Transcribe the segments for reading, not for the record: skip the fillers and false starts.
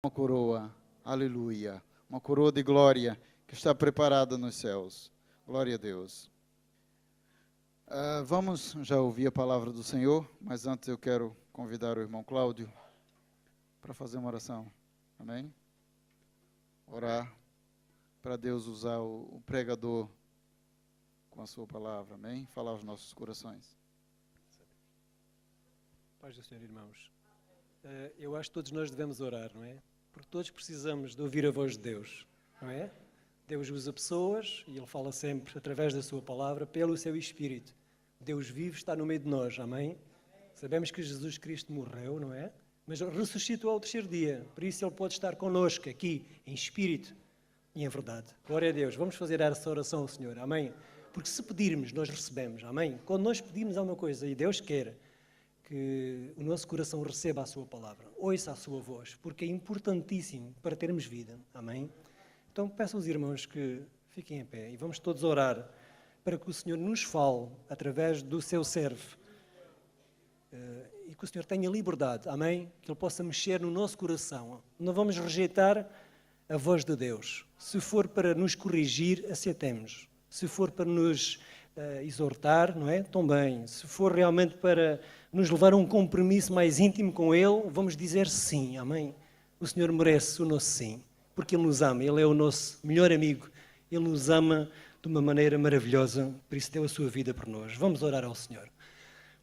Uma coroa, aleluia, uma coroa de glória que está preparada nos céus. Glória a Deus. Vamos já ouvir a palavra do Senhor, mas antes eu quero convidar o irmão Cláudio para fazer uma oração. Amém? Orar para Deus usar o pregador com a sua palavra. Amém? Falar aos nossos corações. Paz do Senhor, irmãos. Eu acho que todos nós devemos orar, não é? Porque todos precisamos de ouvir a voz de Deus, não é? Deus usa pessoas e Ele fala sempre através da sua palavra, pelo seu Espírito. Deus vivo está no meio de nós, amém? Sabemos que Jesus Cristo morreu, não é? Mas ressuscitou ao terceiro dia, por isso Ele pode estar connosco aqui, em Espírito e em verdade. Glória a Deus. Vamos fazer essa oração ao Senhor, amém? Porque se pedirmos, nós recebemos, amém? Quando nós pedimos alguma coisa e Deus quer que o nosso coração receba a sua palavra, ouça a sua voz, porque é importantíssimo para termos vida, amém? Então peço aos irmãos que fiquem em pé e vamos todos orar para que o Senhor nos fale através do seu servo e que o Senhor tenha liberdade, amém? Que Ele possa mexer no nosso coração. Não vamos rejeitar a voz de Deus. Se for para nos corrigir, aceitemos. Se for para nos exortar, não é? Também. Se for realmente para nos levar a um compromisso mais íntimo com Ele, vamos dizer sim, amém? O Senhor merece o nosso sim, porque Ele nos ama, Ele é o nosso melhor amigo, Ele nos ama de uma maneira maravilhosa, por isso deu a sua vida por nós. Vamos orar ao Senhor.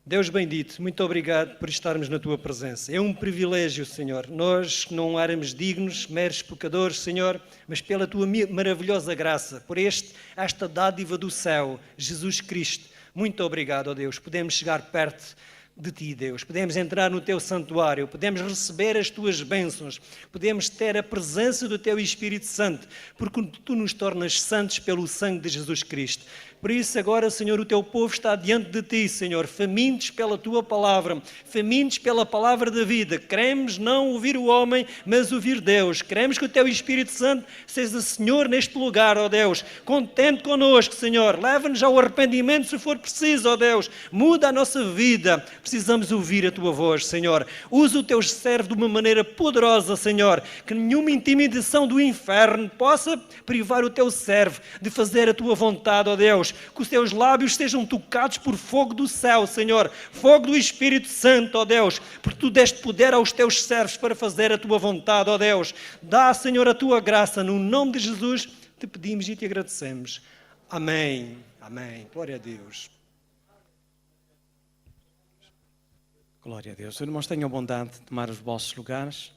Deus bendito, muito obrigado por estarmos na Tua presença. É um privilégio, Senhor. Nós não éramos dignos, meros pecadores, Senhor, mas pela Tua maravilhosa graça, por esta dádiva do céu, Jesus Cristo. Muito obrigado, ó Deus. Podemos chegar perto de Ti, Deus. Podemos entrar no Teu santuário, podemos receber as Tuas bênçãos, podemos ter a presença do Teu Espírito Santo, porque Tu nos tornas santos pelo sangue de Jesus Cristo. Por isso agora, Senhor, o Teu povo está diante de Ti, Senhor, famintos pela Tua palavra, famintos pela palavra da vida. Queremos não ouvir o homem, mas ouvir Deus. Queremos que o Teu Espírito Santo seja Senhor neste lugar, ó Deus. Contente connosco, Senhor. Leva-nos ao arrependimento se for preciso, ó Deus. Muda a nossa vida. Precisamos ouvir a Tua voz, Senhor. Usa o Teu servo de uma maneira poderosa, Senhor. Que nenhuma intimidação do inferno possa privar o Teu servo de fazer a Tua vontade, ó Deus. Que os Teus lábios sejam tocados por fogo do céu, Senhor. Fogo do Espírito Santo, ó Deus. Porque Tu deste poder aos Teus servos para fazer a Tua vontade, ó Deus. Dá, Senhor, a Tua graça. No nome de Jesus Te pedimos e Te agradecemos. Amém. Amém. Glória a Deus. Glória a Deus. Irmãos, tenham bondade de tomar os vossos lugares.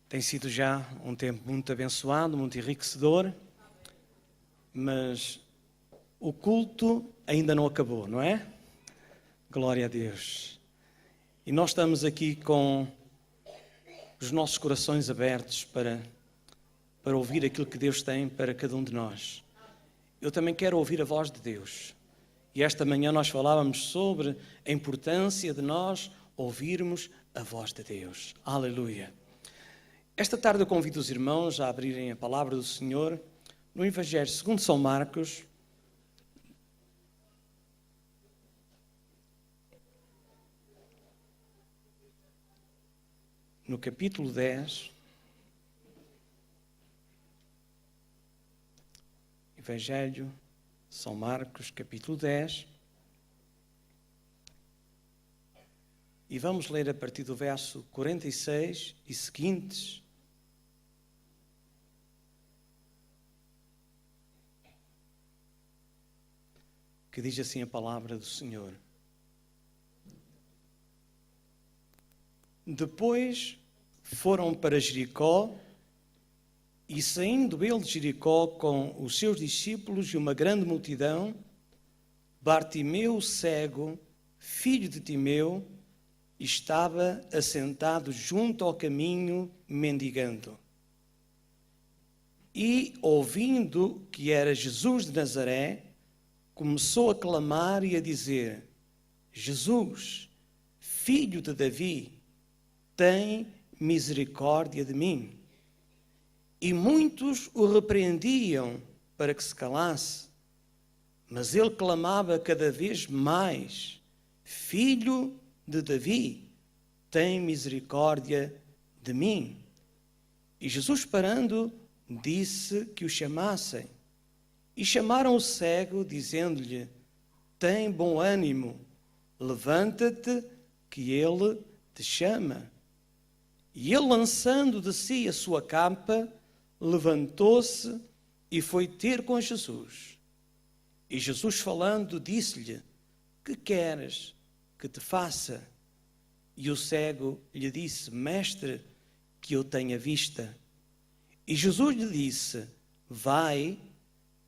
Tem sido já um tempo muito abençoado, muito enriquecedor, mas o culto ainda não acabou, não é? Glória a Deus. E nós estamos aqui com os nossos corações abertos para ouvir aquilo que Deus tem para cada um de nós. Eu também quero ouvir a voz de Deus. E esta manhã nós falávamos sobre a importância de nós ouvirmos a voz de Deus. Aleluia. Esta tarde eu convido os irmãos a abrirem a palavra do Senhor no Evangelho segundo São Marcos, no capítulo 10, Evangelho São Marcos, capítulo 10, e vamos ler a partir do verso 46 e seguintes. Que diz assim a palavra do Senhor. Depois foram para Jericó, e saindo ele de Jericó com os seus discípulos e uma grande multidão, Bartimeu, cego, filho de Timeu, estava assentado junto ao caminho, mendigando. E, ouvindo que era Jesus de Nazaré, começou a clamar e a dizer: Jesus, filho de Davi, tem misericórdia de mim. E muitos o repreendiam para que se calasse, mas ele clamava cada vez mais: Filho de Davi, tem misericórdia de mim. E Jesus, parando, disse que o chamassem. E chamaram o cego, dizendo-lhe: tem bom ânimo, levanta-te, que ele te chama. E ele, lançando de si a sua capa, levantou-se e foi ter com Jesus. E Jesus, falando, disse-lhe: que queres que te faça? E o cego lhe disse: mestre, que eu tenha vista. E Jesus lhe disse: vai,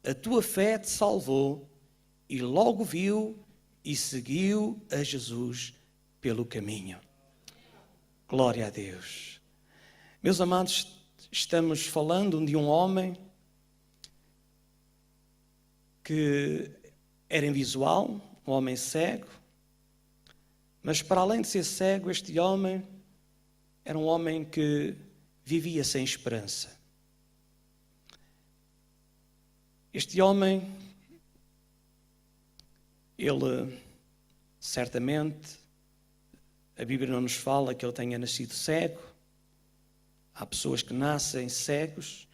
a tua fé te salvou. E logo viu e seguiu a Jesus pelo caminho. Glória a Deus. Meus amados, estamos falando de um homem que era invisual, um homem cego, mas para além de ser cego, este homem era um homem que vivia sem esperança. Este homem, ele certamente, a Bíblia não nos fala que ele tenha nascido cego. Há pessoas que nascem cegos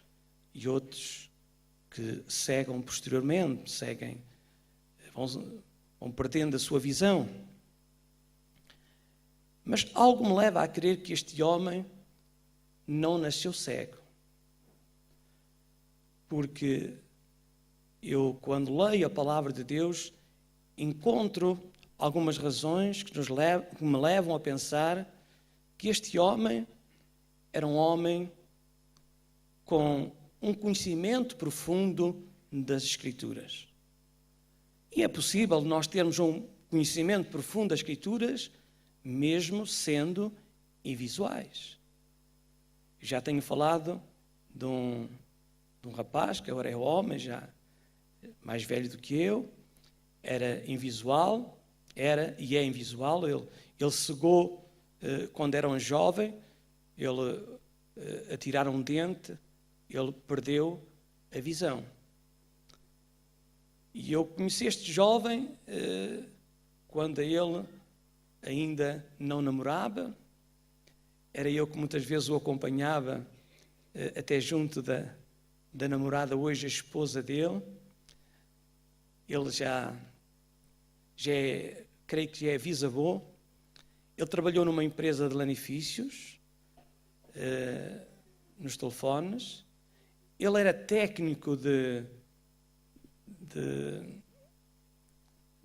e outros que cegam posteriormente, vão perdendo a sua visão. Mas algo me leva a crer que este homem não nasceu cego. Porque eu, quando leio a palavra de Deus, encontro algumas razões que me levam a pensar que este homem era um homem com um conhecimento profundo das Escrituras. E é possível nós termos um conhecimento profundo das Escrituras, mesmo sendo invisuais. Já tenho falado de um rapaz, que agora é homem, já mais velho do que eu, era invisual, era e é invisual. Ele cegou quando era um jovem, ele a tirar um dente, ele perdeu a visão. E eu conheci este jovem quando ele ainda não namorava. Era eu que muitas vezes o acompanhava até junto da namorada, hoje a esposa dele. Ele já é, creio que já é bisavô. Ele trabalhou numa empresa de lanifícios, nos telefones. Ele era técnico de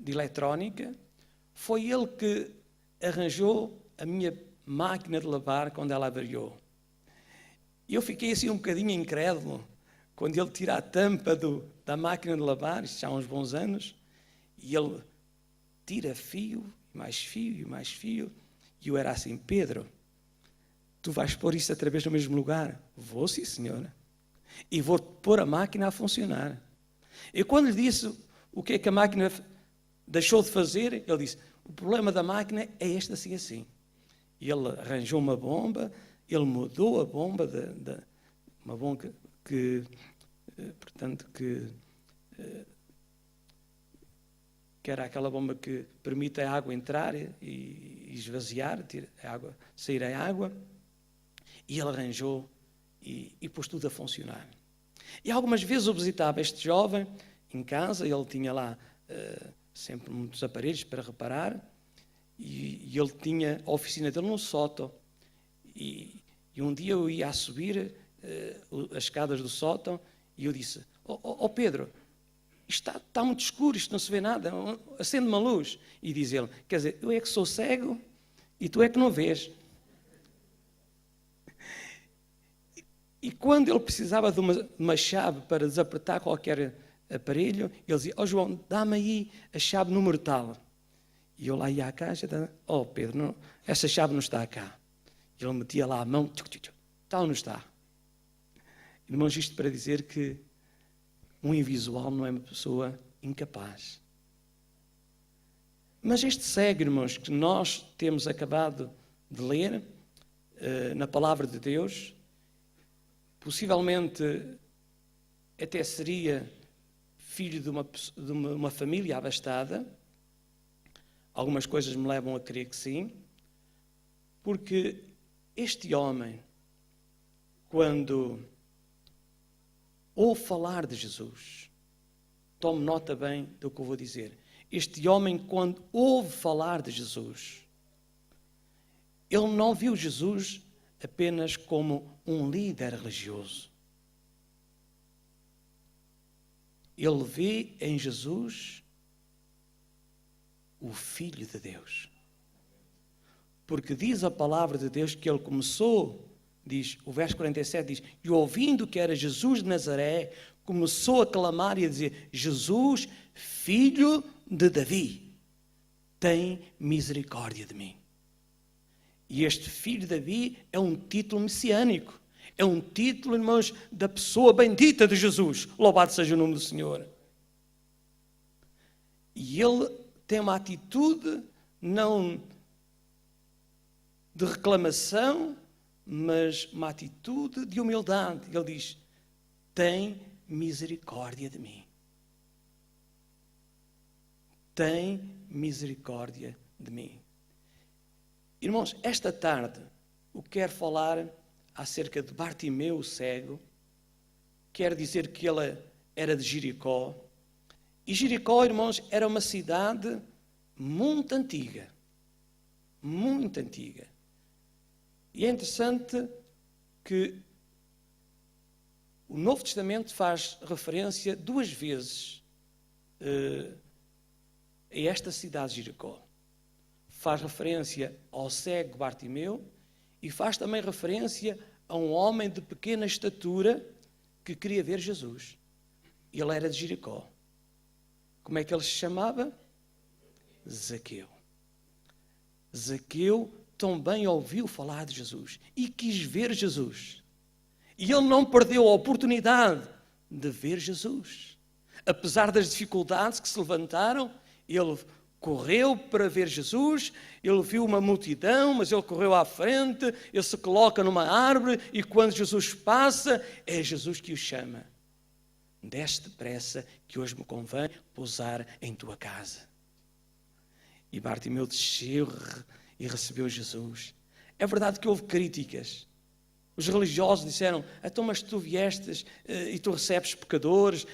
eletrónica. Foi ele que arranjou a minha máquina de lavar quando ela avariou. E eu fiquei assim um bocadinho incrédulo quando ele tira a tampa da máquina de lavar, isto já há uns bons anos, e ele tira fio, mais fio e mais fio. E eu era assim: Pedro, tu vais pôr isso outra vez no mesmo lugar? Vou, sim, senhora. E vou pôr a máquina a funcionar. E quando lhe disse o que é que a máquina deixou de fazer, ele disse: o problema da máquina é este, assim, assim. E ele arranjou uma bomba, ele mudou a bomba, uma bomba que era aquela bomba que permite a água entrar e esvaziar, sair a água. E ele arranjou e pôs tudo a funcionar. E algumas vezes eu visitava este jovem em casa, ele tinha lá sempre muitos aparelhos para reparar, e ele tinha a oficina dele no sótão. E um dia eu ia a subir as escadas do sótão e eu disse: ó Pedro, isto está muito escuro, isto não se vê nada, acende uma luz. E diz ele: quer dizer, eu é que sou cego e tu é que não vês. E quando ele precisava de uma chave para desapertar qualquer aparelho, ele dizia: ó João, dá-me aí a chave número tal. E eu lá ia à caixa: ó Pedro, não, essa chave não está cá. E ele metia lá a mão: tal não está. Irmãos, isto para dizer que um invisual não é uma pessoa incapaz. Mas este cego, irmãos, que nós temos acabado de ler na palavra de Deus, possivelmente até seria filho de uma família abastada. Algumas coisas me levam a crer que sim, porque este homem quando ouve falar de Jesus, tome nota bem do que eu vou dizer. Este homem, quando ouve falar de Jesus, ele não viu Jesus apenas como um líder religioso. Ele vê em Jesus o Filho de Deus. Porque diz a palavra de Deus que ele começou, diz, o verso 47 diz, e ouvindo que era Jesus de Nazaré, começou a clamar e a dizer, Jesus, filho de Davi, tem misericórdia de mim. E este filho de Davi é um título messiânico. É um título, irmãos, da pessoa bendita de Jesus. Louvado seja o nome do Senhor. E ele tem uma atitude não de reclamação, mas uma atitude de humildade. Ele diz, tem misericórdia de mim. Tem misericórdia de mim. Irmãos, esta tarde eu quero falar acerca de Bartimeu, o cego. Quero dizer que ele era de Jericó. E Jericó, irmãos, era uma cidade muito antiga. Muito antiga. E é interessante que o Novo Testamento faz referência 2 vezes a esta cidade de Jericó. Faz referência ao cego Bartimeu e faz também referência a um homem de pequena estatura que queria ver Jesus. Ele era de Jericó. Como é que ele se chamava? Zaqueu. Zaqueu também ouviu falar de Jesus e quis ver Jesus. E ele não perdeu a oportunidade de ver Jesus. Apesar das dificuldades que se levantaram, ele correu para ver Jesus, ele viu uma multidão, mas ele correu à frente, ele se coloca numa árvore e quando Jesus passa, é Jesus que o chama. Desce depressa que hoje me convém pousar em tua casa. E Bartimeu desceu e recebeu Jesus. É verdade que houve críticas. Os religiosos disseram, então mas tu viestes e tu recebes pecadores.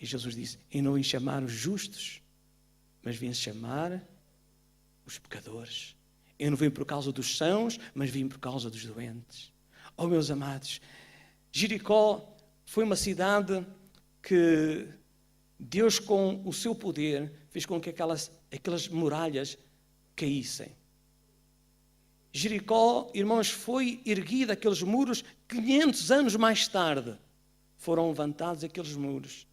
E Jesus disse, e não vim chamar os justos, mas vim chamar os pecadores. Eu não vim por causa dos sãos, mas vim por causa dos doentes. Oh, meus amados, Jericó foi uma cidade que Deus, com o seu poder, fez com que aquelas muralhas caíssem. Jericó, irmãos, foi erguida aqueles muros 500 anos mais tarde. Foram levantados aqueles muros.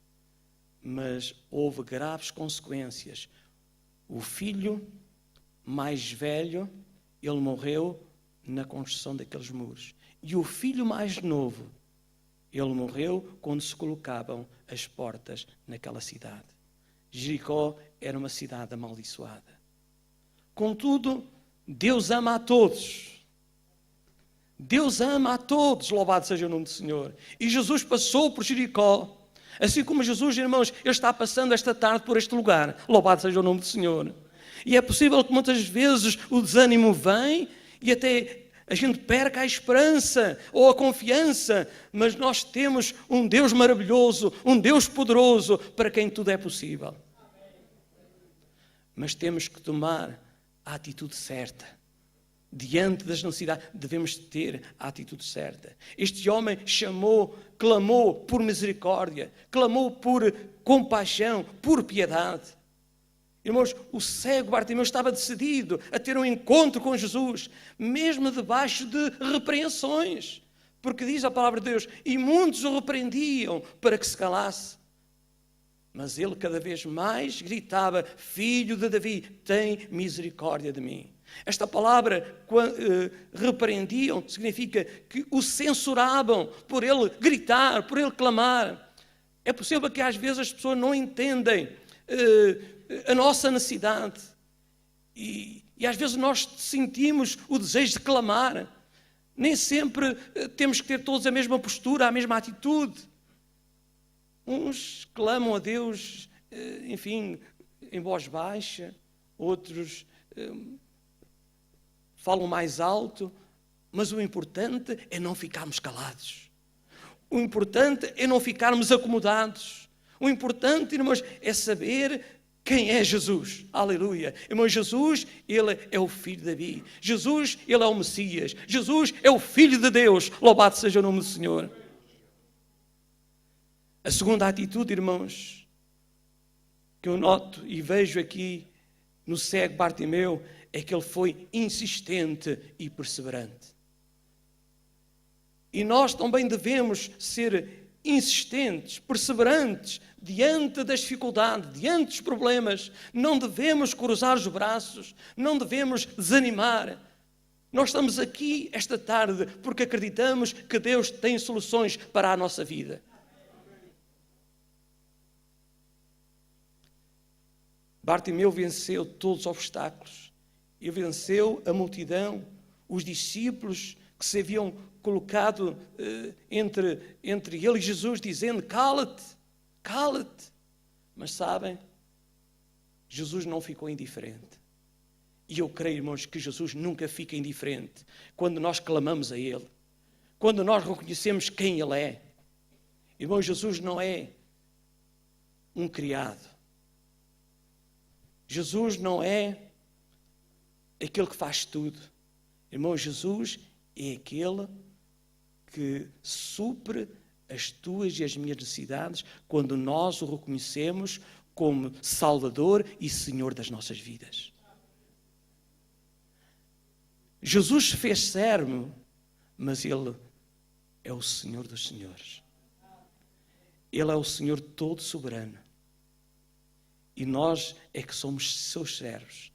Mas houve graves consequências. O filho mais velho, ele morreu na construção daqueles muros. E o filho mais novo, ele morreu quando se colocavam as portas naquela cidade. Jericó era uma cidade amaldiçoada. Contudo, Deus ama a todos. Deus ama a todos, louvado seja o nome do Senhor. E Jesus passou por Jericó. Assim como Jesus, irmãos, Ele está passando esta tarde por este lugar. Louvado seja o nome do Senhor. E é possível que muitas vezes o desânimo vem e até a gente perca a esperança ou a confiança, mas nós temos um Deus maravilhoso, um Deus poderoso, para quem tudo é possível. Mas temos que tomar a atitude certa. Diante das necessidades, devemos ter a atitude certa. Este homem clamou por misericórdia, clamou por compaixão, por piedade. Irmãos, o cego Bartimeu estava decidido a ter um encontro com Jesus, mesmo debaixo de repreensões. Porque diz a palavra de Deus, e muitos o repreendiam para que se calasse. Mas ele cada vez mais gritava, filho de Davi, tem misericórdia de mim. Esta palavra, repreendiam, significa que o censuravam por ele gritar, por ele clamar. É possível que às vezes as pessoas não entendem a nossa necessidade. E às vezes nós sentimos o desejo de clamar. Nem sempre temos que ter todos a mesma postura, a mesma atitude. Uns clamam a Deus, enfim, em voz baixa, outros falam mais alto, Mas o importante é não ficarmos calados. O importante é não ficarmos acomodados. O importante, irmãos, é saber quem é Jesus. Aleluia. Irmão, Jesus, Ele é o Filho de Davi. Jesus, Ele é o Messias. Jesus é o Filho de Deus. Louvado seja o nome do Senhor. A segunda atitude, irmãos, que eu noto e vejo aqui no cego Bartimeu, é que ele foi insistente e perseverante. E nós também devemos ser insistentes, perseverantes, diante das dificuldades, diante dos problemas. Não devemos cruzar os braços, não devemos desanimar. Nós estamos aqui esta tarde porque acreditamos que Deus tem soluções para a nossa vida. Bartimeu venceu todos os obstáculos. Ele venceu a multidão, os discípulos que se haviam colocado entre ele e Jesus, dizendo: cala-te, cala-te. Mas sabem, Jesus não ficou indiferente. E eu creio, irmãos, que Jesus nunca fica indiferente quando nós clamamos a Ele, quando nós reconhecemos quem Ele é. Irmão, Jesus não é um criado. Jesus não é aquele que faz tudo. Irmão, Jesus é aquele que supre as tuas e as minhas necessidades quando nós o reconhecemos como Salvador e Senhor das nossas vidas. Jesus se fez servo, mas Ele é o Senhor dos Senhores. Ele é o Senhor todo soberano. E nós é que somos seus servos.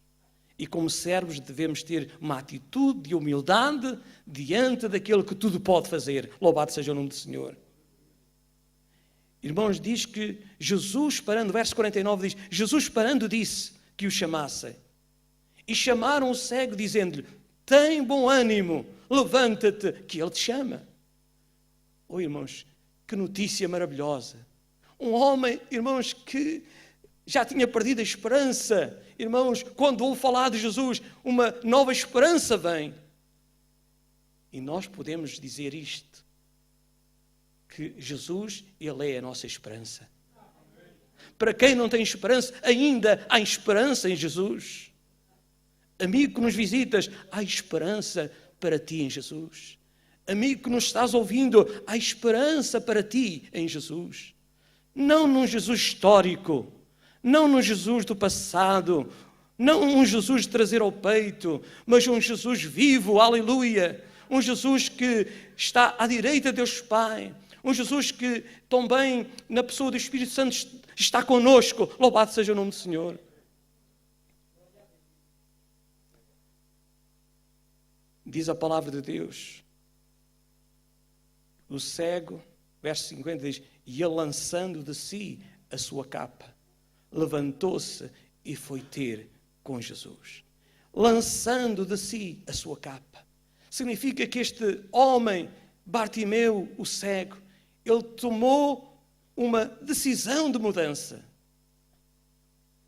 E como servos devemos ter uma atitude de humildade diante daquele que tudo pode fazer. Louvado seja o nome do Senhor. Irmãos, diz que Jesus parando, verso 49 diz, Jesus parando disse que o chamassem. E chamaram o cego dizendo-lhe: tem bom ânimo, levanta-te, que ele te chama. Oh, irmãos, que notícia maravilhosa. Um homem, irmãos, que já tinha perdido a esperança. Irmãos, quando ouve falar de Jesus, uma nova esperança vem. E nós podemos dizer isto, que Jesus, Ele é a nossa esperança. Para quem não tem esperança, ainda há esperança em Jesus. Amigo que nos visitas, há esperança para ti em Jesus. Amigo que nos estás ouvindo, há esperança para ti em Jesus. Não num Jesus histórico, não num Jesus do passado, não um Jesus de trazer ao peito, mas um Jesus vivo, aleluia. Um Jesus que está à direita de Deus Pai. Um Jesus que também, na pessoa do Espírito Santo, está conosco. Louvado seja o nome do Senhor. Diz a palavra de Deus. O cego, verso 50 diz: e ele, lançando de si a sua capa, levantou-se e foi ter com Jesus. Lançando de si a sua capa. Significa que este homem, Bartimeu, o cego, ele tomou uma decisão de mudança.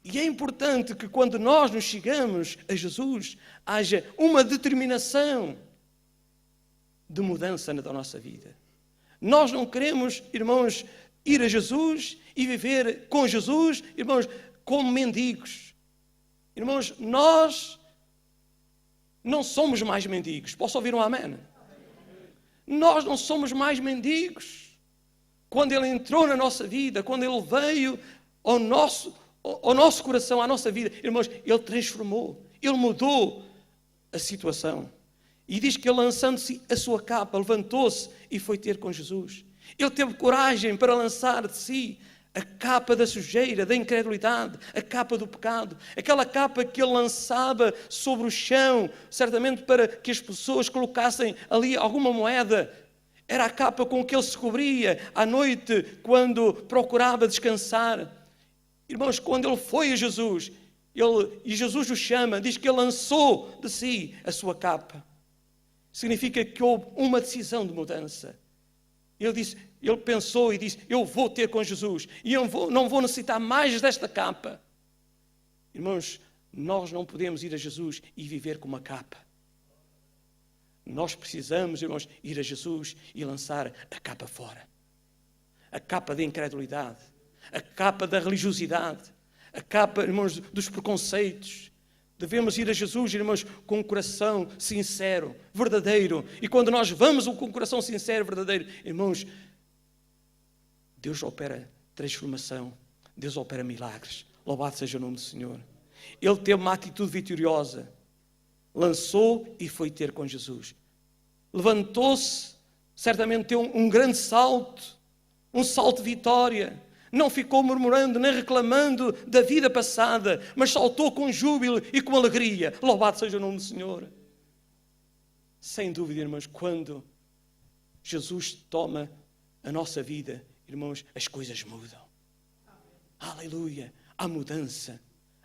E é importante que quando nós nos chegamos a Jesus, haja uma determinação de mudança na nossa vida. Nós não queremos, irmãos, ir a Jesus e viver com Jesus, irmãos, como mendigos. Irmãos, nós não somos mais mendigos. Posso ouvir um amém? Nós não somos mais mendigos. Quando Ele entrou na nossa vida, quando Ele veio ao nosso coração, à nossa vida, irmãos, Ele transformou, Ele mudou a situação. E diz que Ele, lançando-se a sua capa, levantou-se e foi ter com Jesus. Ele teve coragem para lançar de si a capa da sujeira, da incredulidade, a capa do pecado, aquela capa que Ele lançava sobre o chão, certamente para que as pessoas colocassem ali alguma moeda. Era a capa com que Ele se cobria à noite, quando procurava descansar. Irmãos, quando Ele foi a Jesus, e Jesus o chama, diz que Ele lançou de si a sua capa. Significa que houve uma decisão de mudança. Ele pensou e disse: eu vou ter com Jesus e eu não vou necessitar mais desta capa. Irmãos, nós não podemos ir a Jesus e viver com uma capa. Nós precisamos, irmãos, ir a Jesus e lançar a capa fora. A capa da incredulidade, a capa da religiosidade, a capa, irmãos, dos preconceitos. Devemos ir a Jesus, irmãos, com um coração sincero, verdadeiro. E quando nós vamos com um coração sincero, verdadeiro, irmãos, Deus opera transformação, Deus opera milagres. Louvado seja o nome do Senhor. Ele teve uma atitude vitoriosa. Lançou e foi ter com Jesus. Levantou-se, certamente teve um grande salto, um salto de vitória. Não ficou murmurando nem reclamando da vida passada, mas saltou com júbilo e com alegria. Louvado seja o nome do Senhor. Sem dúvida, irmãos, quando Jesus toma a nossa vida, irmãos, as coisas mudam. Aleluia! Há mudança.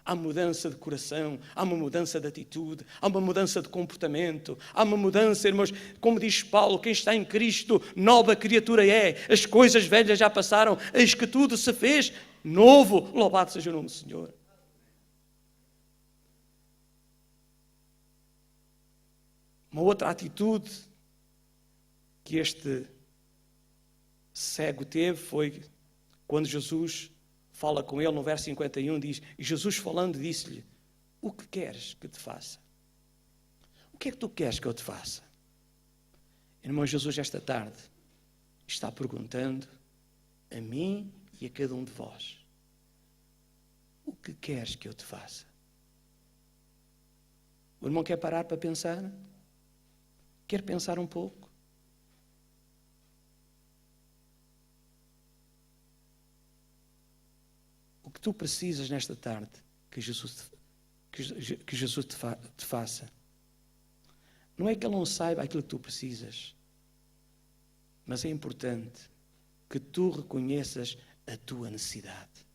Há mudança de coração, há uma mudança de atitude, há uma mudança de comportamento, há uma mudança, irmãos, como diz Paulo, quem está em Cristo, nova criatura é, as coisas velhas já passaram, eis que tudo se fez novo. Louvado seja o nome do Senhor. Uma outra atitude que este cego teve foi quando Jesus fala com ele no verso 51, diz, e Jesus falando disse-lhe, o que queres que te faça? O que é que tu queres que eu te faça? Irmão, Jesus esta tarde está perguntando a mim e a cada um de vós, o que queres que eu te faça? O irmão quer parar para pensar? Quer pensar um pouco? O que tu precisas nesta tarde que Jesus te faça? Não é que Ele não saiba aquilo que tu precisas, mas é importante que tu reconheças a tua necessidade.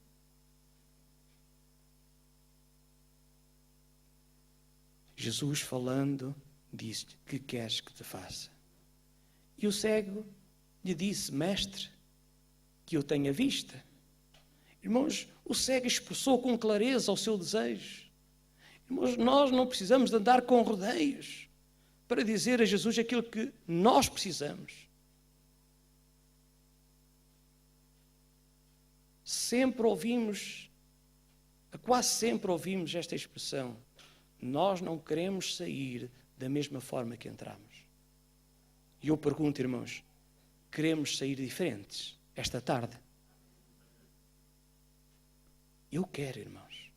Jesus falando, disse-lhe, que queres que te faça? E o cego lhe disse, mestre, que eu tenha vista. Irmãos, o cego expressou com clareza o seu desejo. Irmãos, nós não precisamos de andar com rodeios para dizer a Jesus aquilo que nós precisamos. Quase sempre ouvimos esta expressão. Nós não queremos sair da mesma forma que entramos. E eu pergunto, irmãos, queremos sair diferentes esta tarde? Eu quero, irmãos.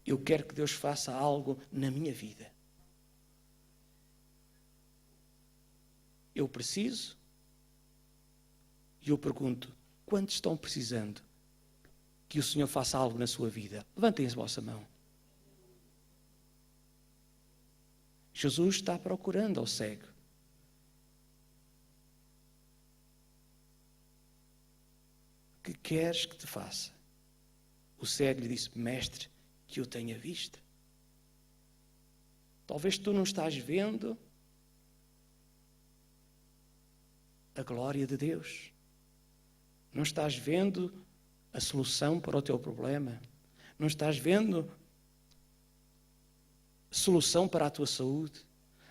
Eu quero que Deus faça algo na minha vida. Eu preciso. E eu pergunto, quantos estão precisando que o Senhor faça algo na sua vida? Levantem a vossa mão. Jesus está procurando ao cego. Que queres que te faça? O cego lhe disse, mestre, que eu tenha vista. Talvez tu não estás vendo a glória de Deus. Não estás vendo a solução para o teu problema. Não estás vendo a solução para a tua saúde.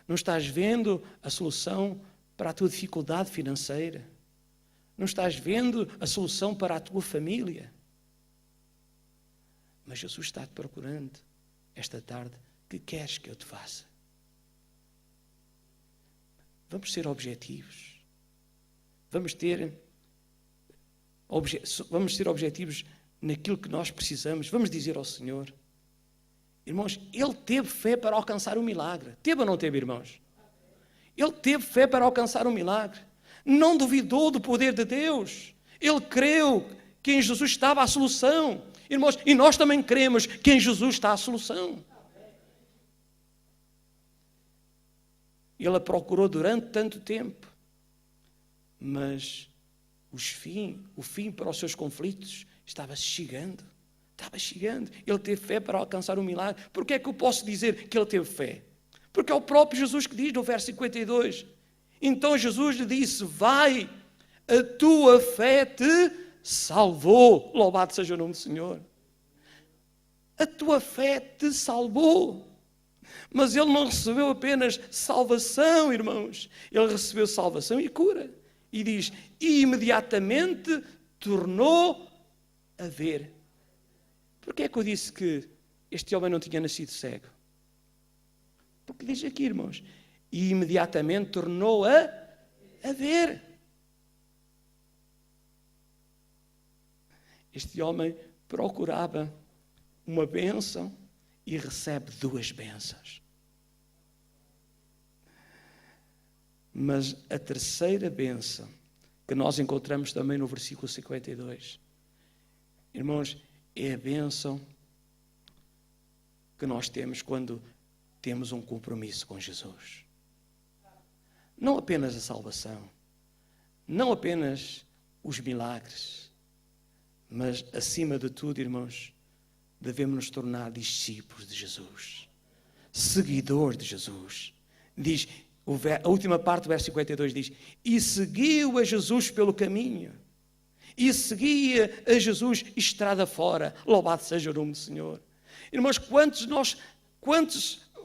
Não estás vendo a solução para a tua dificuldade financeira. Não estás vendo a solução para a tua família. Mas Jesus está-te procurando esta tarde. Que queres que eu te faça? Vamos ser objetivos. Vamos ser objetivos naquilo que nós precisamos. Vamos dizer ao Senhor. Irmãos, Ele teve fé para alcançar o milagre. Teve ou não teve, irmãos? Ele teve fé para alcançar o milagre. Não duvidou do poder de Deus. Ele creu que em Jesus estava a solução. Irmãos, e nós também cremos que em Jesus está a solução. Ele a procurou durante tanto tempo. Mas o fim para os seus conflitos estava chegando. Estava chegando. Ele teve fé para alcançar o milagre. Por que é que eu posso dizer que ele teve fé? Porque é o próprio Jesus que diz no verso 52. Então Jesus lhe disse, vai, a tua fé te salvou. Louvado seja o nome do Senhor. A tua fé te salvou. Mas ele não recebeu apenas salvação, irmãos. Ele recebeu salvação e cura. E diz, e imediatamente tornou a ver. Porquê é que eu disse que este homem não tinha nascido cego? Porque diz aqui, irmãos, e imediatamente tornou a ver. Este homem procurava uma bênção e recebe 2 bênçãos. Mas a terceira bênção, que nós encontramos também no versículo 52, irmãos, é a bênção que nós temos quando temos um compromisso com Jesus. Não apenas a salvação, não apenas os milagres, mas acima de tudo, irmãos, devemos nos tornar discípulos de Jesus, seguidor de Jesus. Diz, a última parte do verso 52 diz, e seguiu a Jesus pelo caminho, e seguia a Jesus estrada fora. Louvado seja o nome do Senhor. Irmãos,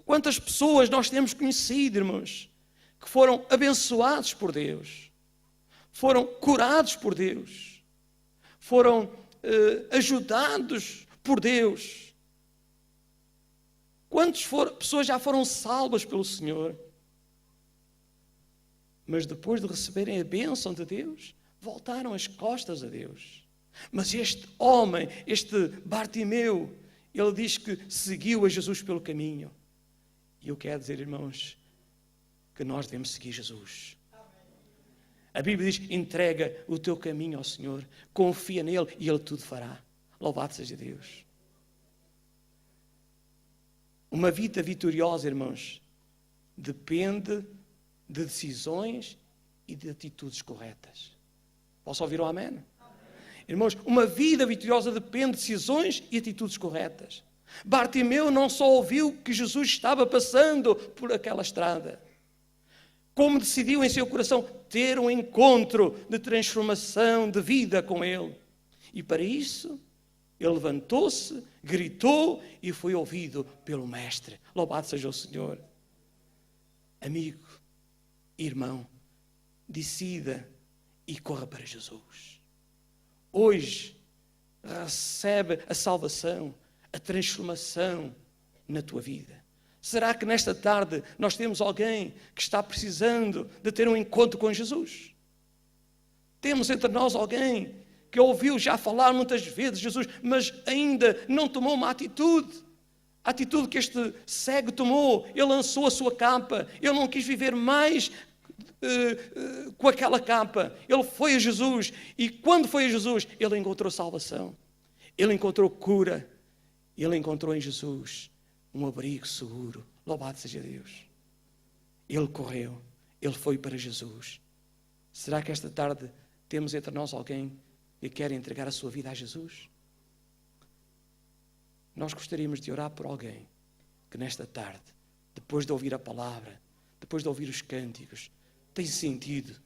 quantas pessoas nós temos conhecido, irmãos, que foram abençoados por Deus, foram curados por Deus, foram ajudados por Deus. Quantas pessoas já foram salvas pelo Senhor, mas depois de receberem a bênção de Deus, voltaram as costas a Deus. Mas este homem, este Bartimeu, ele diz que seguiu a Jesus pelo caminho. E eu quero dizer, irmãos, que nós devemos seguir Jesus. A Bíblia diz, entrega o teu caminho ao Senhor, confia nele e ele tudo fará. Louvado seja Deus. Uma vida vitoriosa, irmãos, depende de decisões e de atitudes corretas. Posso ouvir um amém? Amém? Irmãos, uma vida vitoriosa depende de decisões e atitudes corretas. Bartimeu não só ouviu que Jesus estava passando por aquela estrada, como decidiu em seu coração ter um encontro de transformação de vida com ele. E para isso, ele levantou-se, gritou e foi ouvido pelo Mestre. Louvado seja o Senhor. Amigo, irmão, decida e corra para Jesus. Hoje, recebe a salvação, a transformação na tua vida. Será que nesta tarde nós temos alguém que está precisando de ter um encontro com Jesus? Temos entre nós alguém que ouviu já falar muitas vezes de Jesus, mas ainda não tomou uma atitude. A atitude que este cego tomou, ele lançou a sua capa, ele não quis viver mais com aquela capa. Ele foi a Jesus e quando foi a Jesus, ele encontrou salvação, ele encontrou cura, ele encontrou em Jesus um abrigo seguro. Louvado seja Deus. Ele correu, ele foi para Jesus. Será que esta tarde temos entre nós alguém que quer entregar a sua vida a Jesus? Nós gostaríamos de orar por alguém que nesta tarde, depois de ouvir a palavra, depois de ouvir os cânticos, tem sentido,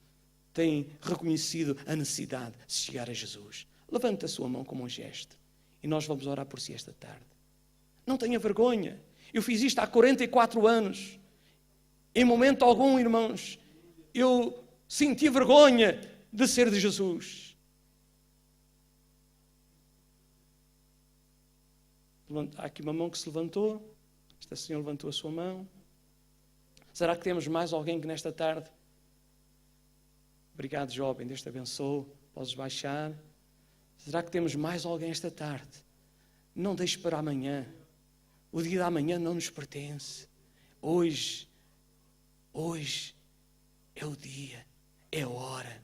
tem reconhecido a necessidade de chegar a Jesus. Levante a sua mão como um gesto e nós vamos orar por si esta tarde. Não tenha vergonha. Eu fiz isto há 44 anos. Em momento algum, irmãos, eu senti vergonha de ser de Jesus. Há aqui uma mão que se levantou. Esta senhora levantou a sua mão. Será que temos mais alguém que nesta tarde? Obrigado, jovem. Deus te abençoe. Podes baixar. Será que temos mais alguém esta tarde? Não deixe para amanhã. O dia da manhã não nos pertence. Hoje é o dia, é a hora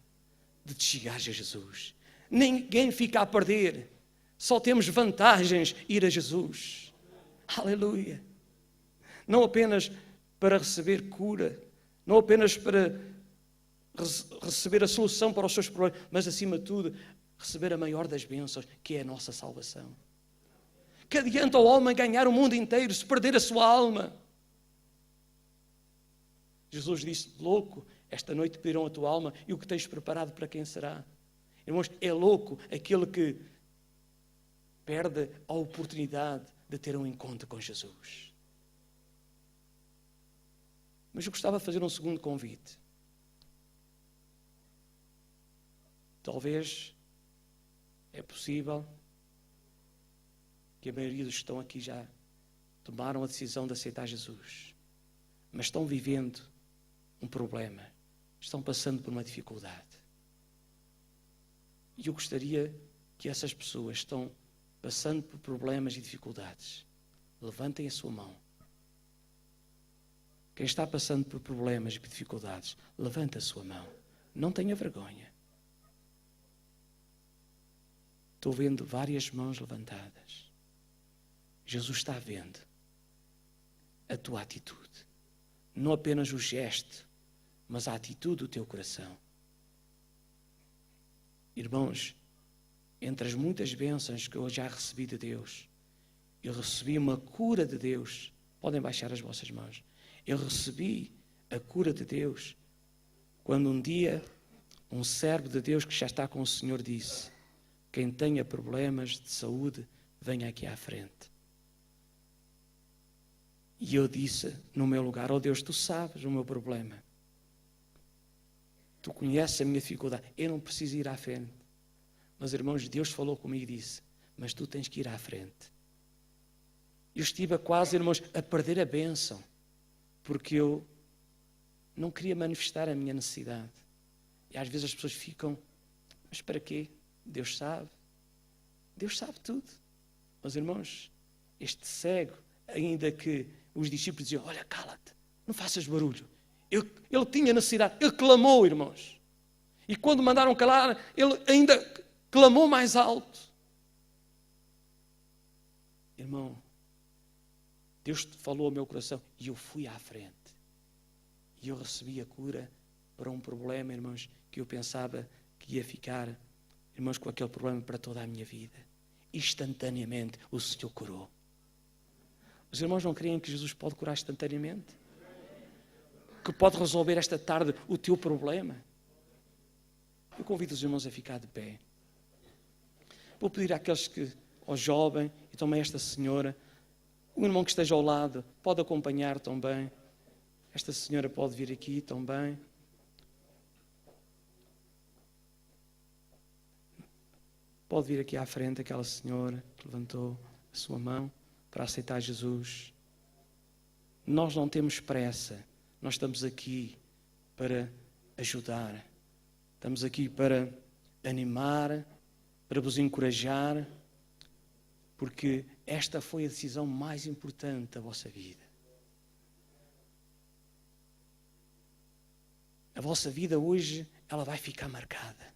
de te chegares a Jesus. Ninguém fica a perder. Só temos vantagens ir a Jesus. Aleluia. Não apenas para receber cura, não apenas para receber a solução para os seus problemas, mas acima de tudo, receber a maior das bênçãos, que é a nossa salvação. Que adianta o homem ganhar o mundo inteiro se perder a sua alma? Jesus disse, louco, esta noite pedirão a tua alma e o que tens preparado para quem será? Irmãos, é louco aquele que perde a oportunidade de ter um encontro com Jesus. Mas eu gostava de fazer um segundo convite. Talvez é possível que a maioria dos que estão aqui já tomaram a decisão de aceitar Jesus, mas estão vivendo um problema, estão passando por uma dificuldade. E eu gostaria que essas pessoas que estão passando por problemas e dificuldades, levantem a sua mão. Quem está passando por problemas e por dificuldades, levante a sua mão. Não tenha vergonha. Estou vendo várias mãos levantadas. Jesus está vendo a tua atitude. Não apenas o gesto, mas a atitude do teu coração. Irmãos, entre as muitas bênçãos que eu já recebi de Deus, eu recebi uma cura de Deus. Podem baixar as vossas mãos. Eu recebi a cura de Deus quando um dia um servo de Deus que já está com o Senhor disse: quem tenha problemas de saúde, venha aqui à frente. E eu disse no meu lugar: oh Deus, tu sabes o meu problema. Tu conheces a minha dificuldade. Eu não preciso ir à frente. Mas, irmãos, Deus falou comigo e disse: mas tu tens que ir à frente. Eu estive quase, irmãos, a perder a bênção, porque eu não queria manifestar a minha necessidade. E às vezes as pessoas ficam: mas para quê? Deus sabe. Deus sabe tudo. Mas, irmãos, este cego, ainda que os discípulos diziam: olha, cala-te, não faças barulho. Ele tinha necessidade, ele clamou, irmãos. E quando mandaram calar, ele ainda clamou mais alto. Irmão, Deus falou ao meu coração e eu fui à frente. E eu recebi a cura para um problema, irmãos, que eu pensava que ia ficar, irmãos, com aquele problema para toda a minha vida. Instantaneamente o Senhor curou. Os irmãos não creem que Jesus pode curar instantaneamente? Que pode resolver esta tarde o teu problema? Eu convido os irmãos a ficar de pé. Vou pedir àqueles que, ao jovem e também a esta senhora, o irmão que esteja ao lado pode acompanhar também. Esta senhora pode vir aqui também. Pode vir aqui à frente aquela senhora que levantou a sua mão para aceitar Jesus. Nós não temos pressa. Nós estamos aqui para ajudar. Estamos aqui para animar, para vos encorajar, porque esta foi a decisão mais importante da vossa vida. A vossa vida hoje, ela vai ficar marcada.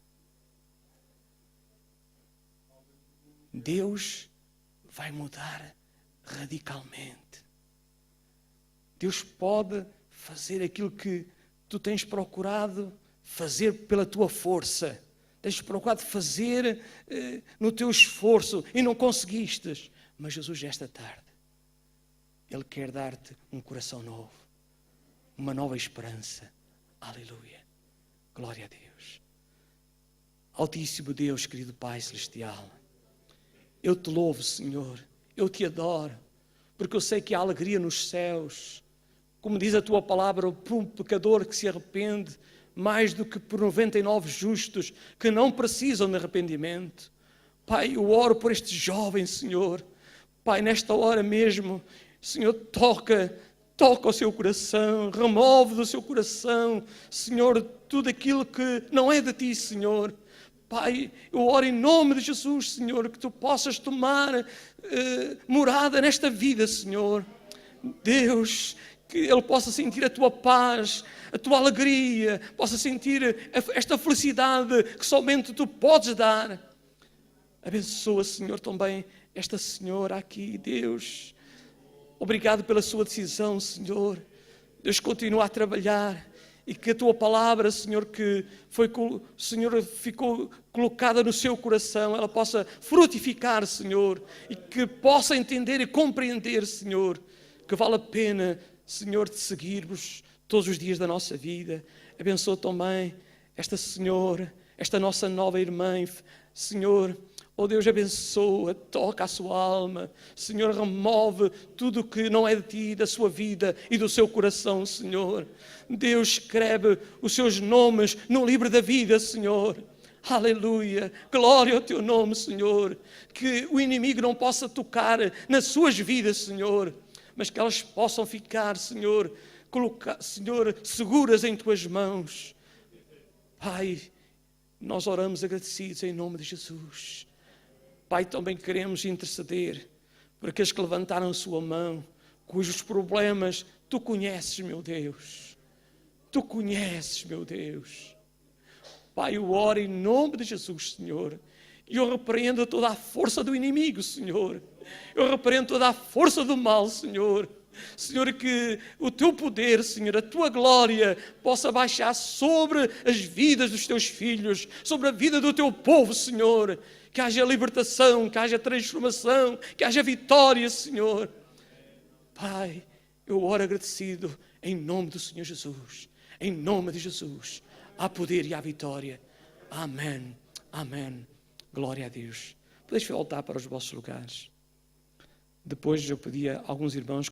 Deus vai mudar radicalmente. Deus pode fazer aquilo que tu tens procurado fazer pela tua força. Tens procurado fazer no teu esforço e não conseguistes. Mas Jesus, esta tarde, Ele quer dar-te um coração novo, uma nova esperança. Aleluia. Glória a Deus. Altíssimo Deus, querido Pai Celestial, eu te louvo, Senhor, eu te adoro, porque eu sei que há alegria nos céus. Como diz a tua palavra, por um pecador que se arrepende, mais do que por 99 justos que não precisam de arrependimento. Pai, eu oro por este jovem, Senhor. Pai, nesta hora mesmo, Senhor, toca o seu coração, remove do seu coração, Senhor, tudo aquilo que não é de ti, Senhor. Pai, eu oro em nome de Jesus, Senhor, que tu possas tomar morada nesta vida, Senhor. Deus, que ele possa sentir a tua paz, a tua alegria, possa sentir esta felicidade que somente tu podes dar. Abençoa, Senhor, também esta senhora aqui, Deus. Obrigado pela sua decisão, Senhor. Deus, continua a trabalhar e que a tua palavra, Senhor, que Senhor, ficou colocada no seu coração, ela possa frutificar, Senhor, e que possa entender e compreender, Senhor, que vale a pena, Senhor, de seguirmos todos os dias da nossa vida. Abençoa também esta senhora, esta nossa nova irmã, Senhor. Oh Deus, abençoa, toca a sua alma. Senhor, remove tudo o que não é de Ti, da sua vida e do seu coração, Senhor. Deus, escreve os seus nomes no livro da vida, Senhor. Aleluia, glória ao Teu nome, Senhor. Que o inimigo não possa tocar nas suas vidas, Senhor, mas que elas possam ficar, Senhor, Senhor, seguras em Tuas mãos. Pai, nós oramos agradecidos em nome de Jesus. Pai, também queremos interceder por aqueles que levantaram a sua mão, cujos problemas Tu conheces, meu Deus. Tu conheces, meu Deus. Pai, eu oro em nome de Jesus, Senhor. E eu repreendo toda a força do inimigo, Senhor. Eu repreendo toda a força do mal, Senhor. Senhor, que o Teu poder, Senhor, a Tua glória possa baixar sobre as vidas dos Teus filhos, sobre a vida do Teu povo, Senhor. Que haja libertação, que haja transformação, que haja vitória, Senhor. Pai, eu oro agradecido em nome do Senhor Jesus. Em nome de Jesus. Há poder e há vitória. Amém. Amém. Glória a Deus. Podeis voltar para os vossos lugares. Depois eu pedi a alguns irmãos